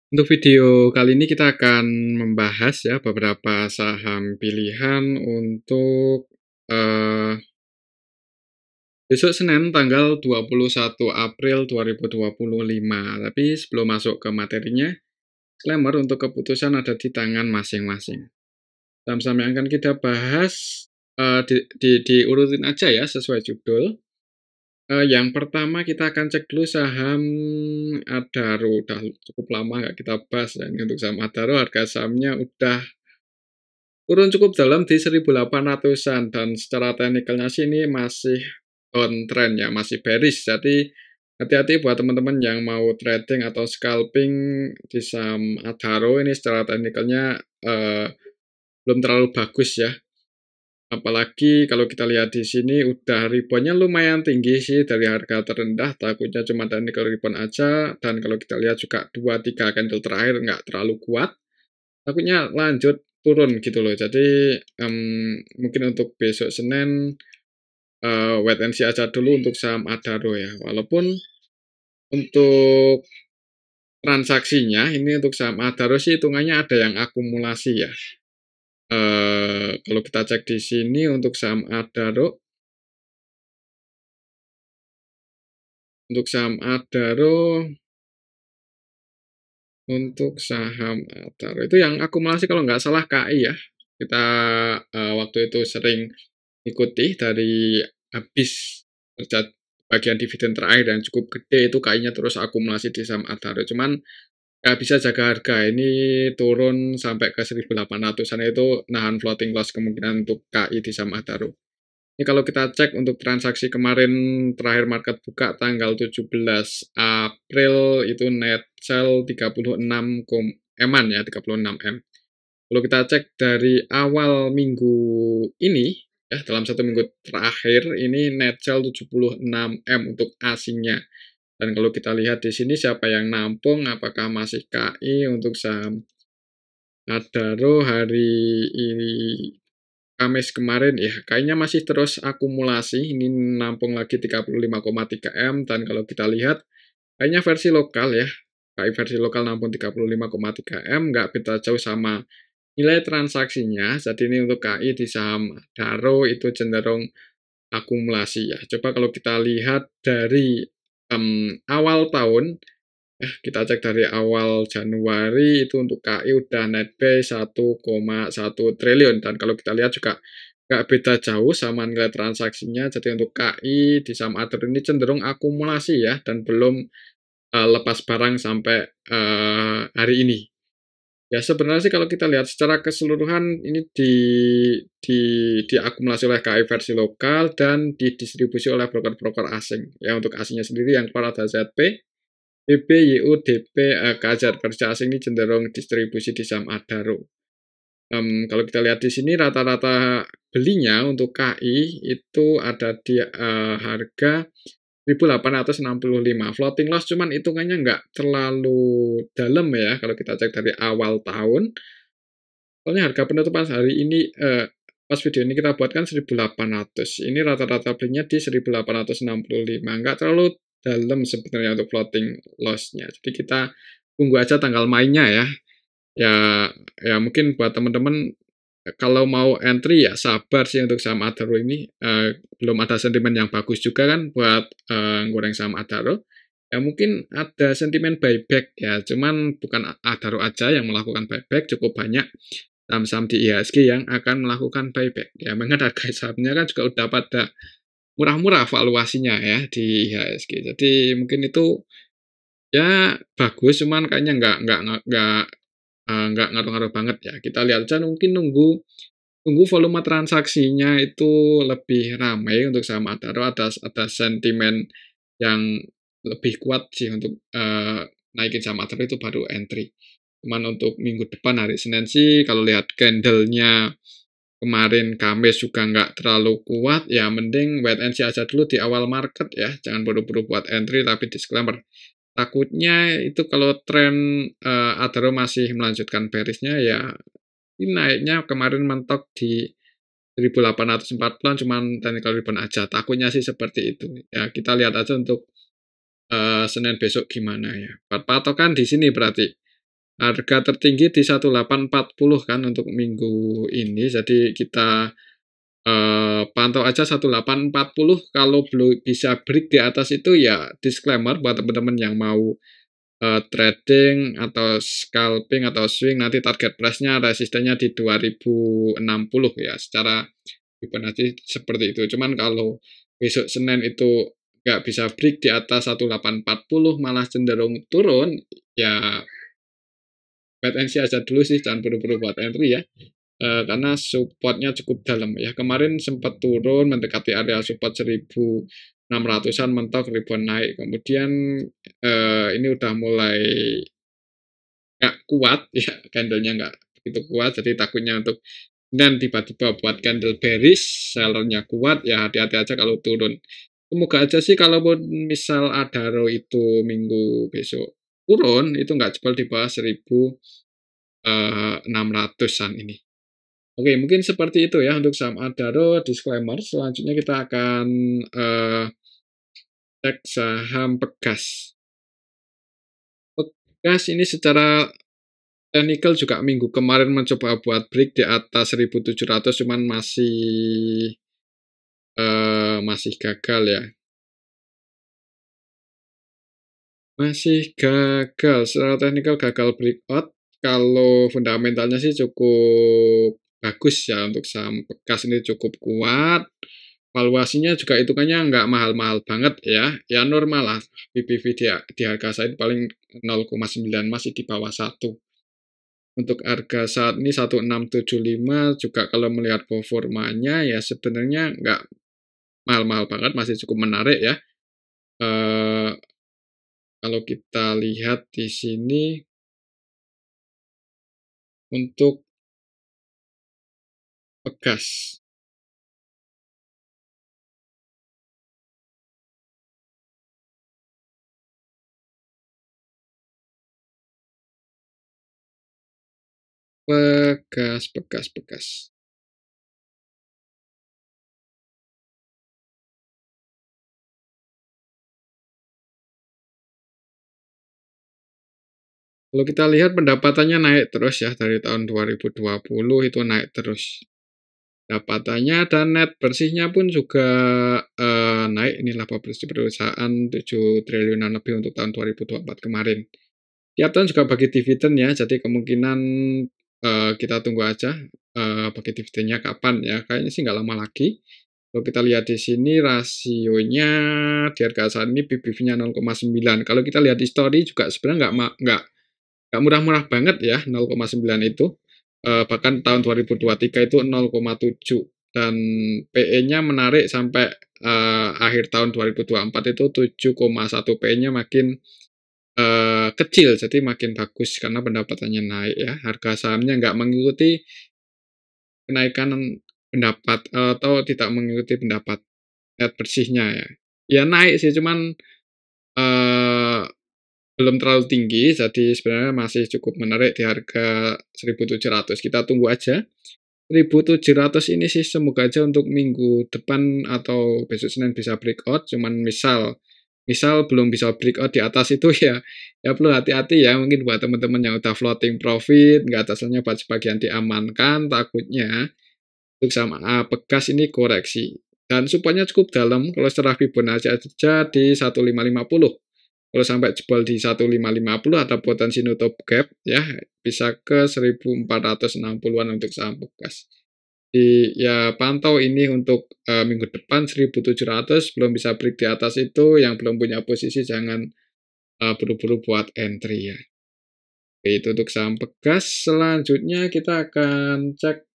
Untuk video kali ini kita akan membahas ya beberapa saham pilihan untuk besok Senin tanggal 21 April 2025. Tapi sebelum masuk ke materinya, disclaimer untuk keputusan ada di tangan masing-masing. Saham-saham yang akan kita bahas diurutin aja ya sesuai judul. Yang pertama kita akan cek dulu saham Adaro. Udah cukup lama nggak kita bahas ya. Ini untuk saham Adaro, harga sahamnya udah turun cukup dalam di 1800-an dan secara teknikalnya sih ini masih downtrend ya, masih bearish. Jadi hati-hati buat teman-teman yang mau trading atau scalping di saham Adaro ini secara teknikalnya belum terlalu bagus ya. Apalagi kalau kita lihat di sini udah reboundnya lumayan tinggi sih dari harga terendah, takutnya cuma technical rebound aja, dan kalau kita lihat juga 2-3 candle terakhir nggak terlalu kuat, takutnya lanjut turun gitu loh. Jadi mungkin untuk besok Senin wait and see aja dulu untuk saham Adaro ya. Walaupun untuk transaksinya ini untuk saham Adaro sih hitungannya ada yang akumulasi ya. Kalau kita cek di sini untuk saham Adaro, untuk saham Adaro itu yang akumulasi kalau nggak salah KI ya. Kita waktu itu sering ikuti dari habis kerja bagian dividen terakhir yang cukup gede itu kayaknya terus akumulasi di saham Adaro. Cuman nggak bisa jaga harga, ini turun sampai ke 1800-an itu nahan floating loss kemungkinan untuk KI di saham Adaro. Ini kalau kita cek untuk transaksi kemarin terakhir market buka tanggal 17 April itu net sell 36 M-an ya, 36 M. Kalau kita cek dari awal minggu ini, ya dalam satu minggu terakhir ini net sell 76 M untuk asingnya. Dan kalau kita lihat di sini siapa yang nampung, apakah masih KI untuk saham Adaro hari ini Kamis kemarin ya, kayaknya masih terus akumulasi, ini nampung lagi 35,3 M, dan kalau kita lihat, kayaknya versi lokal ya, KI versi lokal nampung 35,3 M, nggak beda jauh sama nilai transaksinya, jadi ini untuk KI di saham Daro itu cenderung akumulasi ya. Coba kalau kita lihat dari awal tahun, kita cek dari awal Januari itu untuk KI udah net buy 1,1 triliun, dan kalau kita lihat juga nggak beda jauh sama nilai transaksinya. Jadi untuk KI di saham Adaro ini cenderung akumulasi ya, dan belum lepas barang sampai hari ini. Ya sebenarnya sih kalau kita lihat secara keseluruhan ini di diakumulasi oleh KI versi lokal dan didistribusi oleh broker-broker asing. Ya untuk asingnya sendiri yang keluar ada ZP, BB, YU, DP, KZ. Versi asing ini cenderung distribusi di saham Adaro. Kalau kita lihat di sini rata-rata belinya untuk KI itu ada di harga 1865. Floating loss cuman hitungannya nggak terlalu dalam ya kalau kita cek dari awal tahun. Soalnya harga penutupan hari ini pas video ini kita buat kan 1800. Ini rata-rata belinya di 1865. Nggak terlalu dalam sebenarnya untuk floating loss-nya. Jadi kita tunggu aja tanggal mainnya ya. Ya, ya mungkin buat teman-teman kalau mau entry ya sabar sih untuk saham Adaro ini. Belum ada sentimen yang bagus juga kan buat goreng saham Adaro. Ya mungkin ada sentimen buyback ya, cuman bukan Adaro aja yang melakukan buyback, cukup banyak saham-saham di IHSG yang akan melakukan buyback. Ya mengingat harga sahamnya kan juga udah pada murah-murah valuasinya ya di IHSG. Jadi mungkin itu ya bagus, cuman kayaknya nggak ngaruh-ngaruh banget ya. Kita lihat aja mungkin nunggu tunggu volume transaksinya itu lebih ramai untuk saham Adaro, ada sentimen yang lebih kuat sih untuk naikin saham Adaro itu baru entry. Cuman untuk minggu depan hari Senin sih kalau lihat candlenya kemarin Kamis juga nggak terlalu kuat, ya mending wait and see aja dulu di awal market ya, jangan buru-buru buat entry, tapi disclaimer takutnya itu kalau tren Adaro masih melanjutkan bearish-nya ya ini naiknya kemarin mentok di 1840-an cuman technical rebound aja. Takutnya sih seperti itu. Ya kita lihat aja untuk Senin besok gimana ya. Patokan di sini berarti Harga tertinggi di 1840 kan untuk minggu ini, jadi kita pantau aja 1840. Kalau belum bisa break di atas itu ya disclaimer buat teman-teman yang mau trading atau scalping atau swing, nanti target price-nya resistennya di 2060 ya, secara Fibonacci seperti itu. Cuman kalau besok Senin itu nggak bisa break di atas 1840, malah cenderung turun, ya wait and see aja dulu sih, jangan buru-buru buat entry ya. Karena supportnya cukup dalam ya. Kemarin sempat turun mendekati area support 1600-an, mentok ribuan naik. Kemudian ini udah mulai nggak kuat ya, candlenya nggak begitu kuat, jadi takutnya untuk dan tiba-tiba buat candle bearish, sellernya kuat, ya hati-hati aja kalau turun. Semoga aja sih kalaupun misal Adaro itu minggu besok turun, itu nggak jebol di bawah 1600-an ini. Oke, mungkin seperti itu ya untuk saham Adaro, disclaimer. Selanjutnya kita akan cek saham Pegas. Pegas ini secara technical juga minggu kemarin mencoba buat break di atas 1700, cuman masih gagal ya. Masih gagal, secara technical gagal breakout. Kalau fundamentalnya sih cukup bagus ya untuk saham Pegas, ini cukup kuat. Valuasinya juga hitungannya nggak mahal-mahal banget ya. Ya normal lah, PBV di harga saat paling 0,9, masih di bawah 1. Untuk harga saat ini 1675 juga kalau melihat performanya ya sebenarnya nggak mahal-mahal banget, masih cukup menarik ya. Eh, Kalau kita lihat di sini untuk Pegas. Pegas, Pegas, Pegas. Kalau kita lihat pendapatannya naik terus ya, dari tahun 2020 itu naik terus pendapatannya, dan net bersihnya pun juga naik. Ini laba bersih perusahaan 7 triliunan lebih untuk tahun 2024 kemarin. Tiap tahun juga bagi dividen ya, jadi kemungkinan kita tunggu aja bagi dividennya kapan ya. Kayaknya sih nggak lama lagi. Kalau kita lihat di sini rasionya di harga saat ini PBV-nya 0,9. Kalau kita lihat histori juga sebenarnya nggak murah-murah banget ya 0,9 itu. Bahkan tahun 2023 itu 0,7, dan PE-nya menarik sampai akhir tahun 2024 itu 7,1, PE-nya makin kecil, jadi makin bagus karena pendapatannya naik ya. Harga sahamnya nggak mengikuti kenaikan pendapat atau tidak mengikuti pendapat net bersihnya ya. Ya naik sih, cuman eh, belum terlalu tinggi, jadi sebenarnya masih cukup menarik di harga 1700. Kita tunggu aja. 1700 ini sih semoga aja untuk minggu depan atau besok Senin bisa breakout, cuman misal belum bisa breakout di atas itu ya perlu hati-hati ya, mungkin buat teman-teman yang udah floating profit, nggak atasnya buat sebagian diamankan, takutnya untuk sama Pegas ini koreksi. Dan supportnya cukup dalam, kalau secara Fibonacci aja di 1550. Kalau sampai jebol di 1550 ada potensi nutup gap ya, bisa ke 1460-an untuk saham Pegas. Ya pantau ini untuk minggu depan 1700, belum bisa break di atas itu, yang belum punya posisi jangan buru-buru buat entry ya. Oke, itu untuk saham Pegas. Selanjutnya kita akan cek,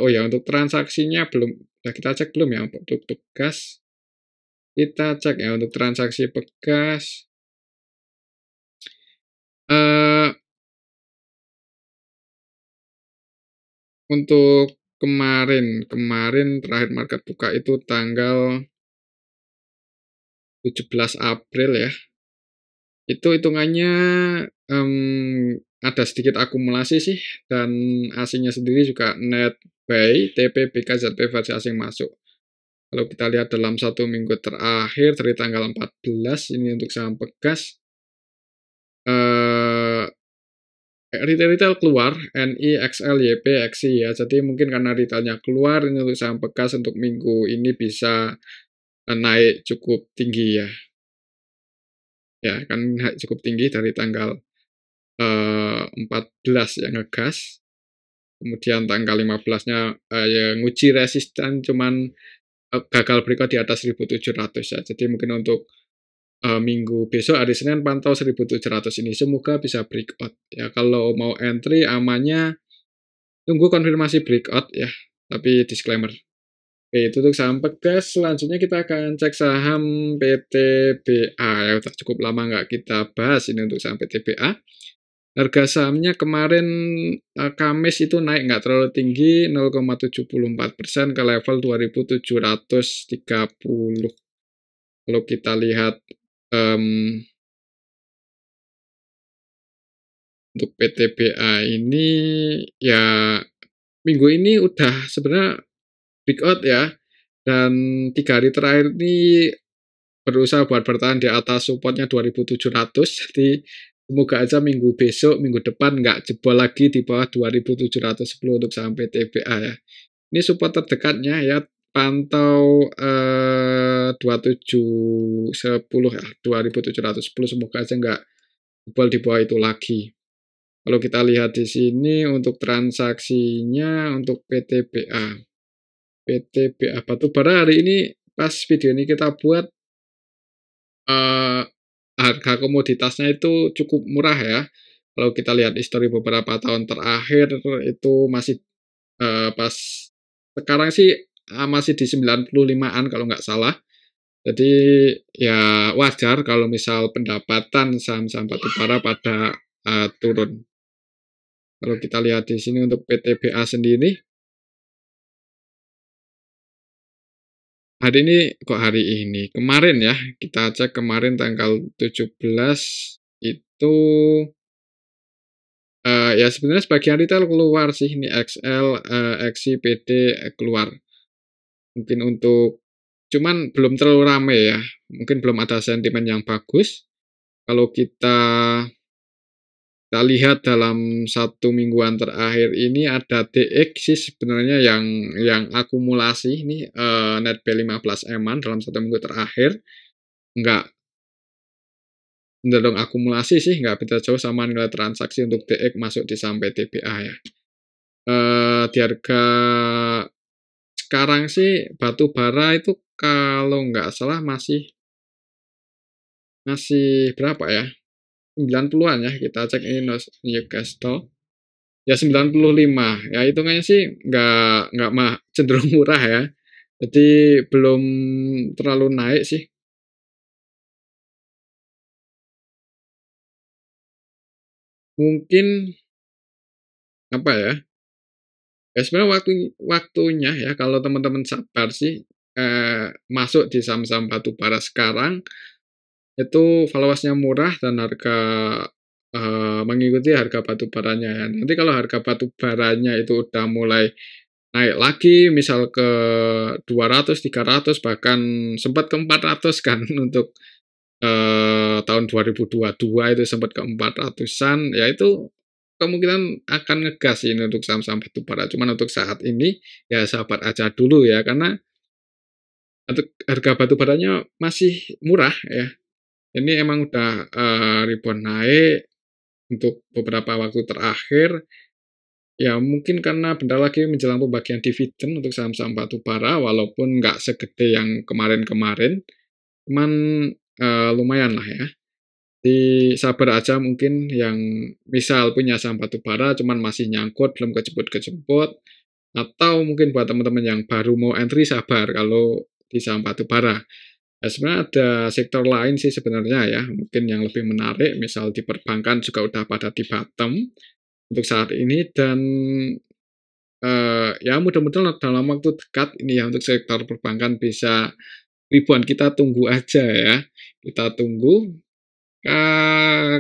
oh ya untuk transaksinya belum, ya kita cek belum ya untuk Pegas. Kita cek ya untuk transaksi Pegas. Eh untuk kemarin terakhir market buka itu tanggal 17 April ya. Itu hitungannya ada sedikit akumulasi sih, dan asingnya sendiri juga net buy, TP, BKZP versi asing masuk. Kalau kita lihat dalam 1 minggu terakhir dari tanggal 14 ini untuk saham Pegas, retail-retail keluar, NI, XL, YP, XI ya. Jadi mungkin karena retailnya keluar, ini untuk saham bekas untuk minggu ini bisa naik cukup tinggi ya. Ya, kan naik cukup tinggi dari tanggal 14 ya ngegas. Kemudian tanggal 15-nya ya nguji resisten cuman gagal breakout di atas 1.700 ya. Jadi mungkin untuk minggu besok hari Senin pantau 1.700 ini. Semoga bisa breakout ya. Kalau mau entry amannya tunggu konfirmasi breakout ya. Tapi disclaimer. Oke, itu untuk saham pegas. Selanjutnya kita akan cek saham PTBA ya. Udah cukup lama nggak kita bahas ini untuk saham PTBA. Harga sahamnya kemarin Kamis itu naik nggak terlalu tinggi 0,74% ke level 2.730. Kalau kita lihat untuk PTBA ini ya minggu ini udah sebenarnya breakout ya, dan 3 hari terakhir ini berusaha buat bertahan di atas supportnya 2.700. Jadi semoga aja minggu besok, minggu depan nggak jebol lagi di bawah 2.710 untuk saham PTBA ya. Ini support terdekatnya ya, pantau 2710 ya, 2.710, semoga aja nggak jebol di bawah itu lagi. Kalau kita lihat di sini untuk transaksinya untuk PTBA batubara hari ini pas video ini kita buat harga komoditasnya itu cukup murah ya. Kalau kita lihat histori beberapa tahun terakhir itu masih pas sekarang sih masih di 95-an kalau nggak salah. Jadi ya wajar kalau misal pendapatan saham-saham batubara pada turun. Kalau kita lihat di sini untuk PTBA sendiri, hari ini, kemarin ya, kita cek kemarin tanggal 17 itu ya sebenarnya sebagian retail keluar sih, ini XL, XI, PD keluar. Mungkin untuk cuman belum terlalu rame ya, mungkin belum ada sentimen yang bagus. Kalau kita lihat dalam 1 mingguan terakhir ini ada DX sih sebenarnya yang akumulasi ini net B15 EMAN dalam 1 minggu terakhir nggak cenderung akumulasi sih, nggak beda jauh sama nilai transaksi untuk DX masuk di saham PTBA ya. Di harga sekarang sih batu bara itu kalau nggak salah masih berapa ya? 90-an ya, kita cek ini Newcastle. Ya 95, ya hitungannya sih nggak cenderung murah ya. Jadi belum terlalu naik sih. Mungkin apa ya? Ya sebenarnya waktunya ya kalau teman-teman sabar sih masuk di saham-saham batubara sekarang itu valuasinya murah dan harga mengikuti harga batubaranya ya. Nanti kalau harga batubaranya itu udah mulai naik lagi misal ke 200, 300 bahkan sempat ke 400 kan untuk tahun 2022 itu sempat ke 400-an ya, itu kemungkinan akan ngegas ini untuk saham-saham batubara. Cuman untuk saat ini ya sabar aja dulu ya, karena untuk harga batubaranya masih murah ya. Ini emang udah rebound naik untuk beberapa waktu terakhir. Ya mungkin karena bentar lagi menjelang pembagian dividen untuk saham-saham batubara, walaupun nggak segede yang kemarin-kemarin, cuman lumayan lah ya. Di sabar aja mungkin yang misal punya saham batubara cuman masih nyangkut, belum kejemput-kejemput, atau mungkin buat teman-teman yang baru mau entry sabar kalau di saham batubara. Ya sebenarnya ada sektor lain sih sebenarnya ya, mungkin yang lebih menarik, misal di perbankan juga udah pada di bottom untuk saat ini, dan ya mudah-mudahan dalam waktu dekat ini ya untuk sektor perbankan bisa rebound. Kita tunggu aja ya, kita tunggu.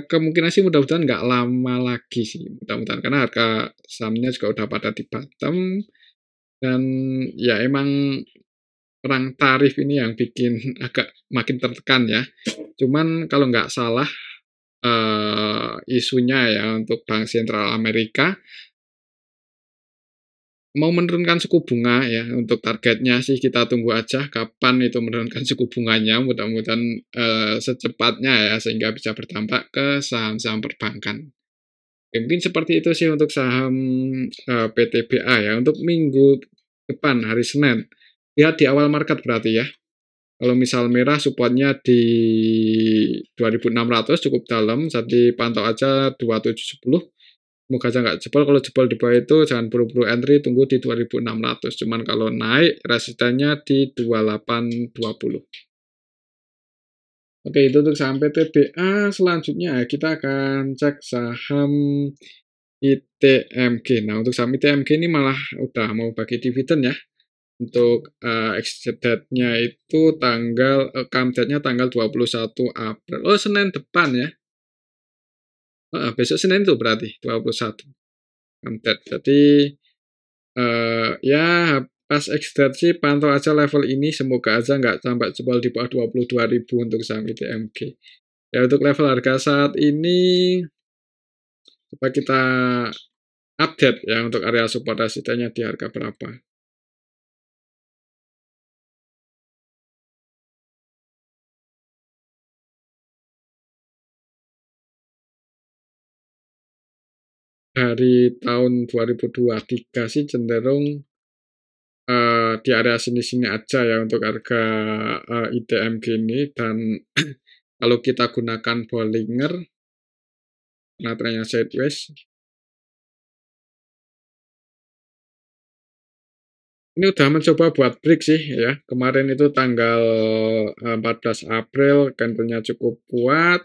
Kemungkinan sih mudah-mudahan nggak lama lagi sih, mudah-mudahan karena harga sahamnya juga udah pada di bottom, dan ya emang perang tarif ini yang bikin agak makin tertekan ya. Cuman kalau nggak salah isunya ya untuk Bank Sentral Amerika mau menurunkan suku bunga ya, untuk targetnya sih kita tunggu aja kapan itu menurunkan suku bunganya, mudah-mudahan, secepatnya ya, sehingga bisa berdampak ke saham-saham perbankan. Ya mungkin seperti itu sih untuk saham, PTBA ya. Untuk minggu depan, hari Senin, lihat di awal market berarti ya. Kalau misal merah supportnya di 2.600 cukup dalam, jadi pantau aja 2710. Semoga aja nggak jebol, kalau jebol di bawah itu jangan buru-buru entry, tunggu di 2.600. Cuman kalau naik, resistennya di 2820. Oke, itu untuk saham PTBA. Selanjutnya kita akan cek saham ITMG. Nah, untuk saham ITMG ini malah udah mau bagi dividen ya. Untuk exit date-nya itu come date-nya tanggal 21 April. Oh, Senin depan ya. Besok Senin itu berarti 21 come date. Jadi ya pas exit sih pantau aja level ini, semoga aja nggak sampai jebol di bawah 22.000 untuk saham ITMG. Ya untuk level harga saat ini coba kita update ya untuk area support resistennya di harga berapa. Dari tahun 2023 sih cenderung di area sini-sini aja ya untuk harga ITMG ini, dan kalau kita gunakan Bollinger karena trennya sideways, ini udah mencoba buat break sih ya. Kemarin itu tanggal 14 April candlenya cukup kuat,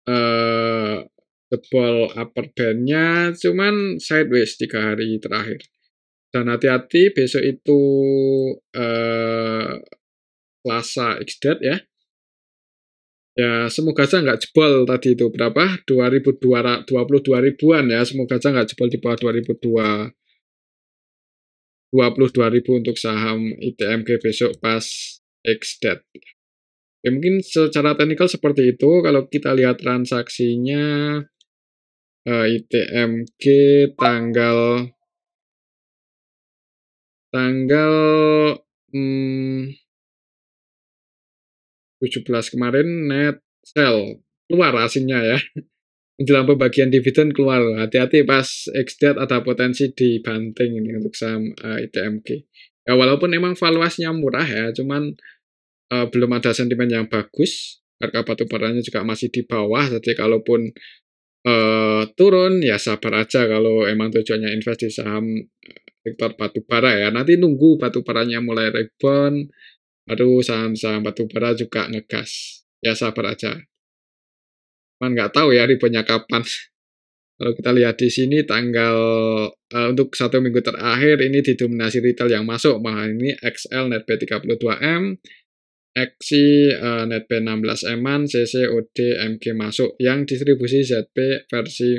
eh jebol upper band-nya, cuman sideways 3 hari terakhir. Dan hati-hati besok itu eh Selasa XDAT ya. Ya semoga aja nggak jebol tadi itu berapa? 22 ribuan ya. Semoga aja nggak jebol di bawah 22 ribu untuk saham ITMG besok pas XDAT. Ya mungkin secara teknikal seperti itu. Kalau kita lihat transaksinya ITMG tanggal tanggal hmm, 17 kemarin net sell keluar asingnya ya. Dalam pembagian dividen keluar. Hati-hati pas XDAT ada potensi dibanting ini untuk saham ITMG. Ya walaupun emang valuasinya murah ya, cuman belum ada sentimen yang bagus. Harga batu baranya juga masih di bawah, jadi kalaupun turun ya sabar aja kalau emang tujuannya invest di saham sektor batu bara ya. Nanti nunggu batu baranya mulai rebound, baru saham-saham batu bara juga ngegas. Ya sabar aja. Cuman nggak tahu ya reboundnya kapan. Kalau kita lihat di sini tanggal untuk 1 minggu terakhir ini didominasi retail yang masuk. Mahal ini XL Netp 32M, XI Netp 16M-an, CC OD MG masuk. Yang distribusi ZP versi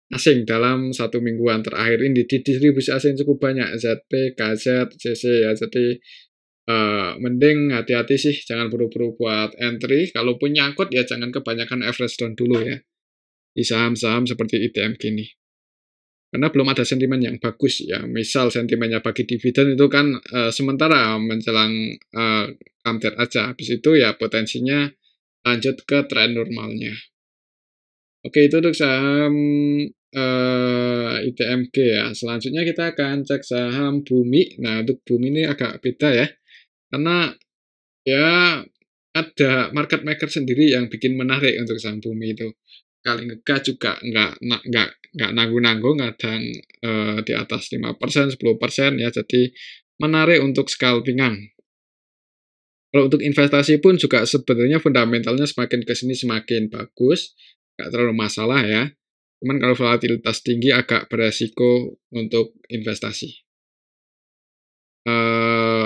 asing dalam 1 mingguan terakhir ini di distribusi asing cukup banyak, ZP, KZ, CC ya. Jadi mending hati-hati sih, jangan buru-buru buat entry. Kalaupun nyangkut ya jangan kebanyakan average down dulu ya di saham-saham seperti ITM gini. Karena belum ada sentimen yang bagus ya. Misal sentimennya bagi dividen itu kan sementara menjelang counter aja. Habis itu ya potensinya lanjut ke tren normalnya. Oke, itu untuk saham ITMG ya. Selanjutnya kita akan cek saham Bumi. Nah, untuk Bumi ini agak beda ya. Karena ya ada market maker sendiri yang bikin menarik untuk saham Bumi itu. Kali ngegas juga nggak nanggung-nanggung, kadang di atas 5%, 10% ya. Jadi menarik untuk scalpingan. Kalau untuk investasi pun juga sebenarnya fundamentalnya semakin ke sini semakin bagus, nggak terlalu masalah ya. Cuman kalau volatilitas tinggi agak beresiko untuk investasi.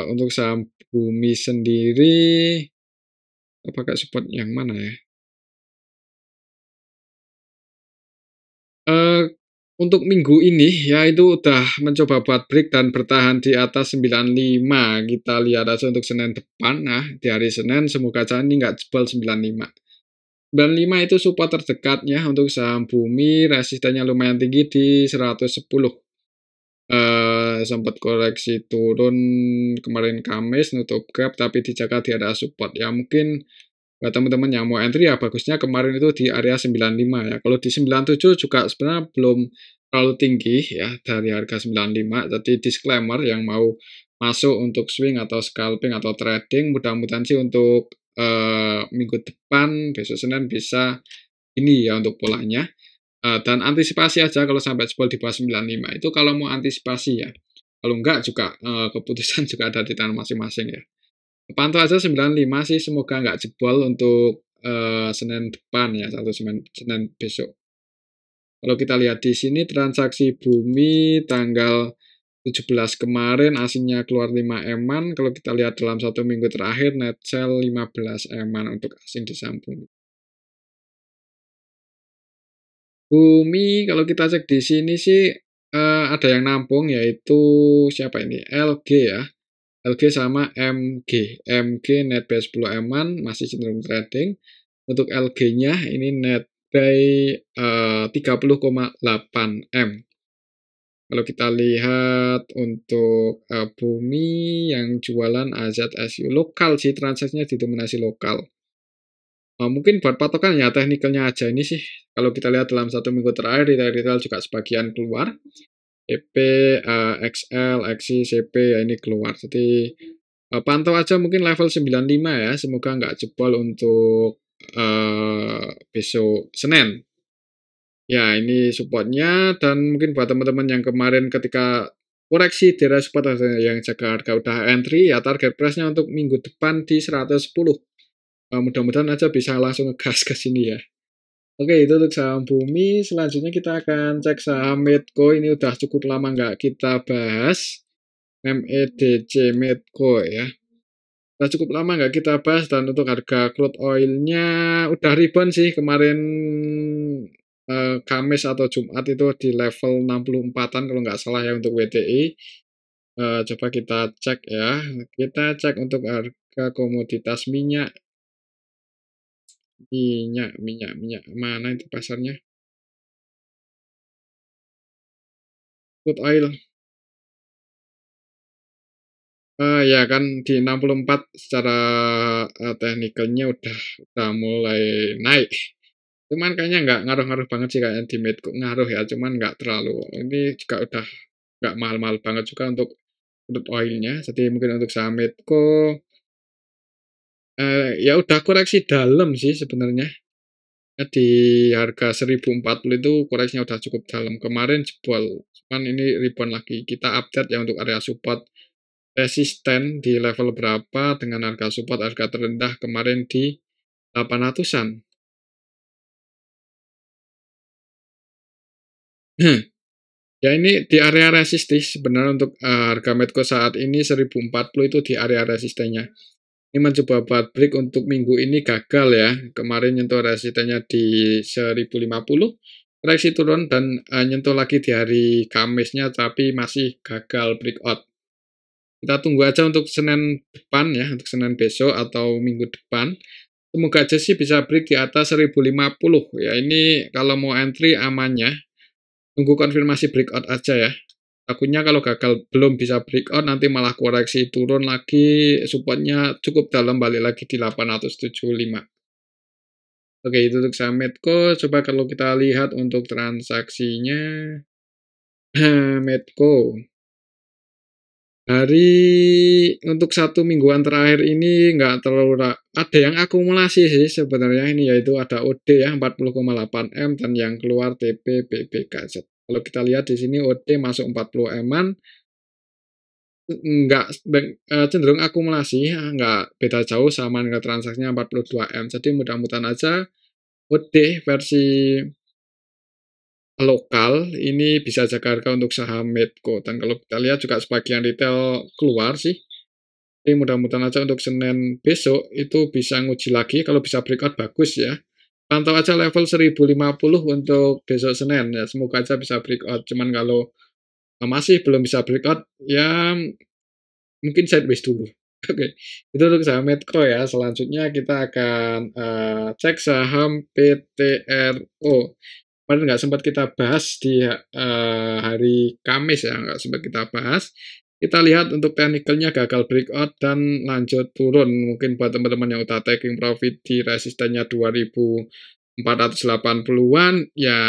Untuk saham Bumi sendiri, pakai support yang mana ya? Eee, untuk minggu ini ya itu udah mencoba buat break dan bertahan di atas 95. Kita lihat aja untuk Senin depan. Nah, di hari Senin semoga aja ini nggak jebol 95. 95 itu support terdekatnya untuk saham Bumi, resistennya lumayan tinggi di 110. Sempat koreksi turun kemarin Kamis nutup gap tapi dijaga di area support. Ya mungkin buat teman-teman yang mau entry ya bagusnya kemarin itu di area 95 ya. Kalau di 97 juga sebenarnya belum terlalu tinggi ya dari harga 95. Jadi disclaimer yang mau masuk untuk swing atau scalping atau trading mudah-mudahan sih untuk minggu depan besok Senin bisa ini ya untuk polanya. Dan antisipasi aja kalau sampai jebol di bawah 95 itu kalau mau antisipasi ya. Kalau enggak juga keputusan juga ada di tangan masing-masing ya. Pantau aja 95 sih semoga enggak jebol untuk Senin depan ya, satu Senin besok. Kalau kita lihat di sini transaksi Bumi tanggal 17 kemarin asingnya keluar 5 eman. Kalau kita lihat dalam satu minggu terakhir net sell 15 eman untuk asing di saham Bumi. Bumi kalau kita cek di sini sih ada yang nampung yaitu siapa ini? LG ya. LG sama MG. MG net buy 10 eman masih cenderung trading. Untuk LG-nya ini net buy 30,8 M. Kalau kita lihat untuk Bumi yang jualan AZSU lokal sih transaksinya didominasi lokal. Mungkin buat patokan ya teknikalnya aja ini sih. Kalau kita lihat dalam satu minggu terakhir retail juga sebagian keluar. EP, XL, XI, CP ya ini keluar. Jadi pantau aja mungkin level 95 ya. Semoga nggak jebol untuk besok Senin. Ya ini supportnya dan mungkin buat teman-teman yang kemarin ketika koreksi di area support yang jaga harga udah entry ya target price-nya untuk minggu depan di 110. Mudah-mudahan aja bisa langsung ngegas ke sini ya. Oke, itu untuk saham Bumi. Selanjutnya kita akan cek saham Medco. Ini udah cukup lama nggak kita bahas. MEDC Medco ya. Udah cukup lama nggak kita bahas dan untuk harga crude oil-nya udah rebound sih kemarin Kamis atau Jumat itu di level 64-an kalau nggak salah ya untuk WTI. Coba kita cek ya. Kita cek untuk harga komoditas minyak. Minyak. Mana itu pasarnya? Crude oil. Ya kan di 64 secara teknikalnya udah mulai naik. Cuman kayaknya nggak ngaruh-ngaruh banget sih kayaknya di Medco ngaruh ya, cuman nggak terlalu. Ini juga udah nggak mahal-mahal banget juga untuk crude oil-nya. Jadi mungkin untuk saham Medco ya udah koreksi dalam sih sebenarnya. Ya, di harga 1040 itu koreksinya udah cukup dalam. Kemarin jebol, cuman ini rebound lagi. Kita update ya untuk area support resisten di level berapa dengan harga support harga terendah kemarin di 800-an. Ya ini di area resistis sebenarnya untuk harga Medco saat ini 1040 itu di area resistennya. Ini mencoba buat break untuk minggu ini gagal ya. Kemarin nyentuh resistennya di 1050, koreksi turun dan nyentuh lagi di hari Kamisnya tapi masih gagal breakout. Kita tunggu aja untuk Senin depan ya, untuk Senin besok atau minggu depan. Semoga aja sih bisa break di atas 1050. Ya ini kalau mau entry amannya, tunggu konfirmasi breakout aja ya. Takutnya kalau gagal belum bisa breakout nanti malah koreksi turun lagi, supportnya cukup dalam balik lagi di 875. Oke itu untuk saham Medco. Coba kalau kita lihat untuk transaksinya Medco. Untuk satu mingguan terakhir ini nggak terlalu ada yang akumulasi sih sebenarnya ini yaitu ada OD ya 40,8 M dan yang keluar TP BBKZ. Kalau kita lihat di sini OD masuk 40 M-an nggak cenderung akumulasi nggak beda jauh sama dengan transaksinya 42 M. Jadi mudah-mudahan aja OD versi lokal ini bisa jaga harga untuk saham Medco dan kalau kita lihat juga sebagian retail keluar sih. Jadi mudah-mudahan aja untuk Senin besok itu bisa nguji lagi kalau bisa breakout bagus ya. Pantau aja level 1050 untuk besok Senin ya. Semoga aja bisa breakout. Cuman kalau masih belum bisa breakout ya mungkin sideways dulu. Oke, itu untuk saham Medco ya. Selanjutnya kita akan cek saham PTRO. Kemarin nggak sempat kita bahas di hari Kamis ya, nggak sempat kita bahas. Kita lihat untuk teknikalnya gagal breakout dan lanjut turun. Mungkin buat teman-teman yang udah taking profit di resistennya 2480-an, ya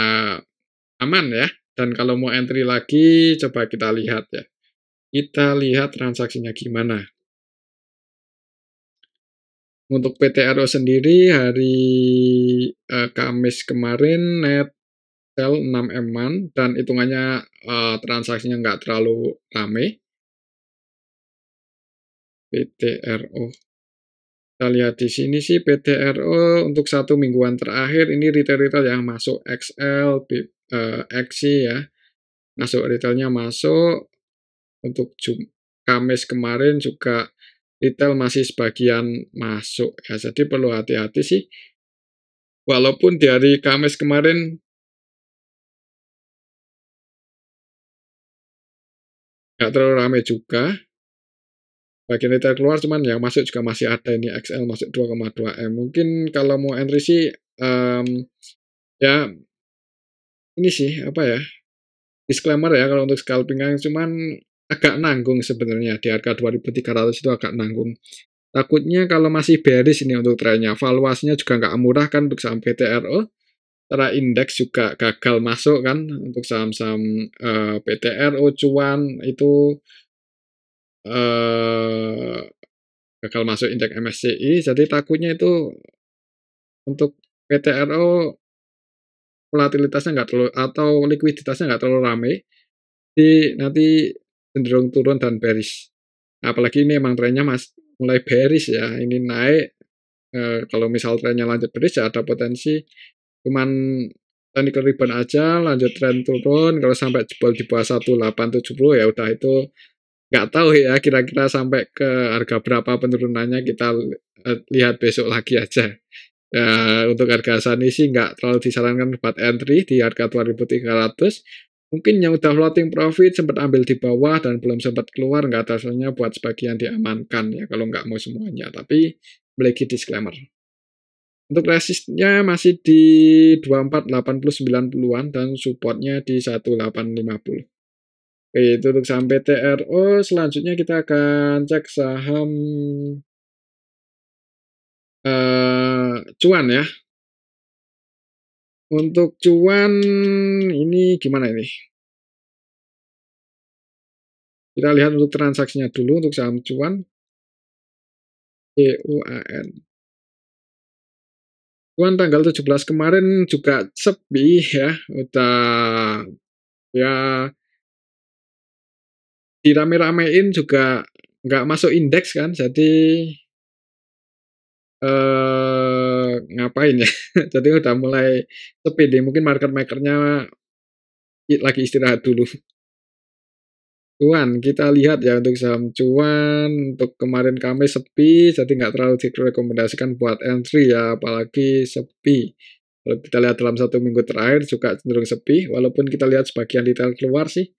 aman ya. Dan kalau mau entry lagi, coba kita lihat ya. Kita lihat transaksinya gimana. Untuk PTRO sendiri hari Kamis kemarin net sell 6 M-an dan hitungannya transaksinya nggak terlalu rame. PTRO. Kita lihat di sini sih PTRO untuk 1 mingguan terakhir ini retail-retail yang masuk XL, XC ya. Masuk retailnya masuk. Untuk Kamis kemarin juga retail masih sebagian masuk ya. Jadi perlu hati-hati sih. Walaupun di hari Kamis kemarin nggak terlalu ramai juga, bagian retail keluar cuman yang masuk juga masih ada ini XL masuk 2,2 M. Mungkin kalau mau entry sih ya ini sih apa ya, disclaimer ya kalau untuk scalping cuman agak nanggung sebenarnya di harga 2.300 itu agak nanggung. Takutnya kalau masih bearish ini untuk trennya, valuasinya juga nggak murah kan untuk saham PTRO. Secara indeks juga gagal masuk kan untuk saham-saham PTRO, cuan itu eh, gagal masuk indeks MSCI. Jadi takutnya itu untuk PTRO volatilitasnya nggak terlalu atau likuiditasnya nggak terlalu ramai, jadi nanti cenderung turun dan bearish. Apalagi ini emang trennya mulai bearish ya, ini naik. Kalau misal trennya lanjut bearish ya ada potensi cuman technical rebound aja, lanjut tren turun. Kalau sampai jebol di bawah 1870 ya udah itu nggak tahu ya kira-kira sampai ke harga berapa penurunannya, kita lihat besok lagi aja. Ya, untuk harga Sani sih nggak terlalu disarankan buat entry di harga 2.300. Mungkin yang udah floating profit sempat ambil di bawah dan belum sempat keluar, nggak ada salahnya buat sebagian diamankan ya kalau nggak mau semuanya. Tapi lagi disclaimer. Untuk resistnya masih di 2480-90-an dan supportnya di 1850. Oke, itu untuk saham PTRO. Selanjutnya kita akan cek saham cuan ya. Untuk cuan ini gimana ini? Kita lihat untuk transaksinya dulu untuk saham cuan. CUAN. Cuan tanggal 17 kemarin juga sepi ya. Udah ya dirame-ramein juga nggak masuk indeks kan. Jadi ngapain ya? Jadi udah mulai sepi deh. Mungkin market makernya lagi istirahat dulu. Cuan, kita lihat ya untuk saham cuan, untuk kemarin kami sepi, jadi nggak terlalu direkomendasikan buat entry ya, apalagi sepi. Kalau kita lihat dalam 1 minggu terakhir juga cenderung sepi, walaupun kita lihat sebagian detail keluar sih.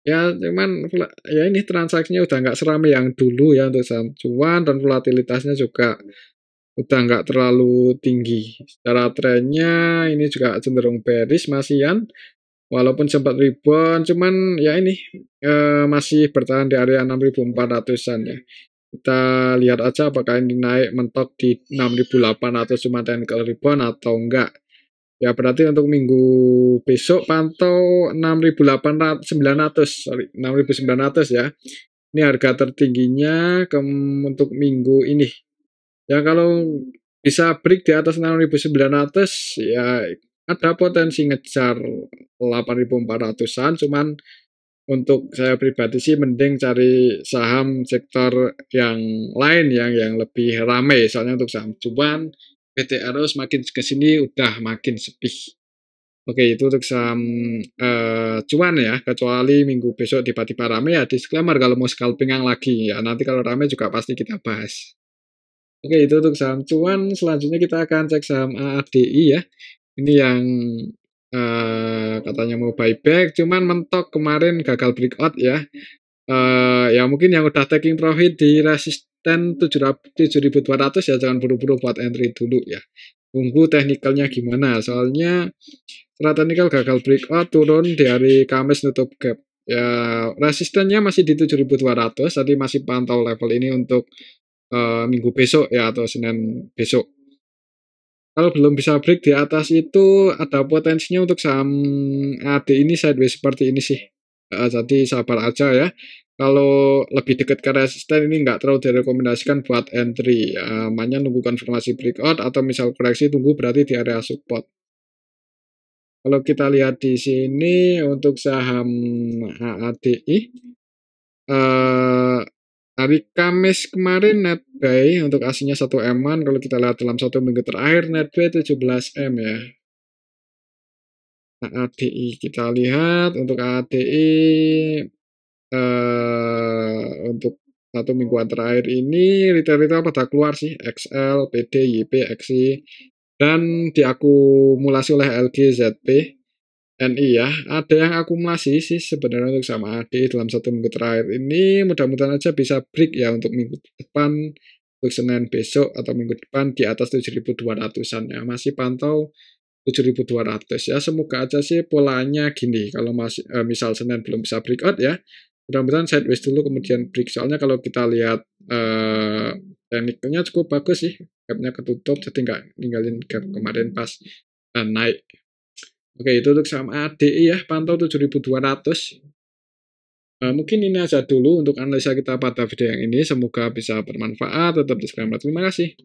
Ya, cuman ya ini transaksinya udah nggak seramai yang dulu ya untuk saham cuan, dan volatilitasnya juga udah nggak terlalu tinggi. Secara trennya ini juga cenderung bearish masihan. Walaupun sempat rebound, cuman ya ini masih bertahan di area 6.400-an ya. Kita lihat aja apakah ini naik mentok di 6.800 cuma technical rebound atau enggak. Ya berarti untuk minggu besok pantau 6.900, sorry 6.900 ya. Ini harga tertingginya untuk minggu ini. Ya kalau bisa break di atas 6.900 ya ada potensi ngejar 8.400-an, cuman untuk saya pribadi sih mending cari saham sektor yang lain yang lebih ramai. Soalnya untuk saham cuan PTRO semakin ke sini udah makin sepi. Oke, itu untuk saham cuan ya, kecuali minggu besok tiba-tiba rame ya disclaimer kalau mau scalping yang lagi ya. Nanti kalau rame juga pasti kita bahas. Oke, itu untuk saham cuan. Selanjutnya kita akan cek saham AADI ya. Ini yang katanya mau buyback, cuman mentok kemarin gagal breakout ya. Ya mungkin yang udah taking profit di resisten 7.200 ya jangan buru-buru buat entry dulu ya. Tunggu teknikalnya gimana, soalnya setelah teknikal gagal breakout turun di hari Kamis nutup gap. Ya resistennya masih di 7.200, tadi masih pantau level ini untuk minggu besok ya atau Senin besok. Kalau belum bisa break di atas itu ada potensinya untuk saham AD ini sideways seperti ini sih. Jadi sabar aja ya. Kalau lebih dekat ke resisten ini nggak terlalu direkomendasikan buat entry. Namanya nunggu konfirmasi breakout atau misal koreksi tunggu berarti di area support. Kalau kita lihat di sini untuk saham AADI, eh, hari Kamis kemarin net buy untuk aslinya 1 M-an, kalau kita lihat dalam 1 minggu terakhir net buy 17 M ya. AADI kita lihat untuk AADI untuk 1 mingguan terakhir ini retail-retail pada keluar sih, XL, PD, YP, XI, dan diakumulasi oleh LG, ZP, NI ya. Ada yang akumulasi sih sebenarnya untuk sama AD dalam 1 minggu terakhir ini, mudah-mudahan aja bisa break ya untuk minggu depan, untuk Senin besok atau minggu depan di atas 7.200-an ya. Masih pantau 7.200 ya. Semoga aja sih polanya gini. Kalau masih misal Senin belum bisa breakout ya, mudah-mudahan sideways dulu kemudian break. Soalnya kalau kita lihat tekniknya cukup bagus sih. Gapnya ketutup jadi nggak ninggalin gap kemarin pas naik. Oke, itu untuk saham ADI ya, pantau 7.200. Mungkin ini aja dulu untuk analisa kita pada video yang ini. Semoga bisa bermanfaat. Tetap disclaimer. Terima kasih.